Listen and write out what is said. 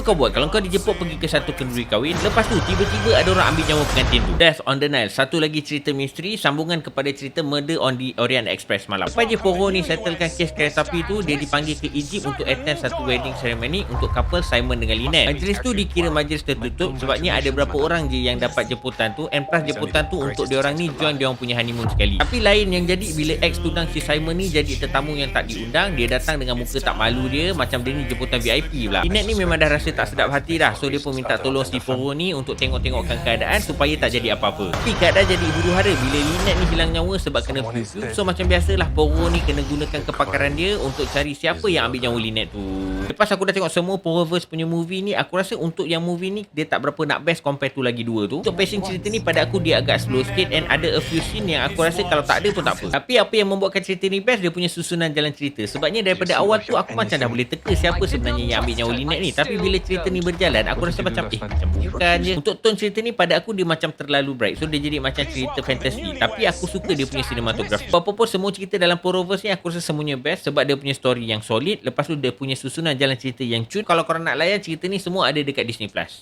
kau buat kalau kau dijemput pergi ke satu kenduri kahwin, lepas tu tiba-tiba ada orang ambil nyawa pengantin tu? Death on the Nile, satu lagi cerita misteri sambungan kepada cerita Murder on the Orient Express malam. Lepas je Poirot ni settlekan kes kereta api tu, dia dipanggil ke Egypt untuk attend satu wedding ceremony untuk couple Simon dengan Lynette. Majlis tu dikira majlis tertutup sebabnya ada berapa orang je yang dapat jemputan tu, and plus jemputan tu untuk diorang ni join diorang punya honeymoon sekali. Tapi lain yang jadi bila ex tunang si Simon ni jadi tetamu yang tak diundang, dia datang dengan muka tak malu dia, macam dia ni jemputan VIP pula. Lynette ni memang dah rasa tak sedap hati dah, so dia pun minta tolong si Poirot ni untuk tengok-tengokkan keadaan supaya tak jadi apa-apa. Tapi keadaan jadi huru-hara bila Lynette ni hilang nyawa sebab kena flu. So macam biasalah Poirot ni kena gunakan kepakaran dia untuk cari siapa yang ambil nyawa Lynette tu. Lepas aku dah tengok semua Poirotverse punya movie ni, aku rasa untuk yang movie ni dia tak berapa nak best compare tu lagi dua tu. Untuk pacing cerita ni pada aku dia agak slow sikit, and ada a few scene yang aku rasa kalau tak ada pun tak apa. Tapi apa yang membuatkan cerita ni best, dia punya susunan jalan cerita. Sebabnya daripada awal tu aku macam dah boleh teka siapa sebenarnya yang ambil nyawa Lynette ni. Tapi bila cerita ni berjalan, aku rasa macam macam bukan je. Untuk tone cerita ni pada aku dia macam terlalu bright, so dia jadi macam cerita fantasy. Tapi aku suka dia punya cinematography. Apa-apa semua cerita dalam Poirotverse ni aku rasa semuanya best sebab dia punya story yang solid. Lepas tu dia punya susunan jalan cerita yang cute. Kalau korang nak layan cerita ni, semua ada dekat Disney Plus.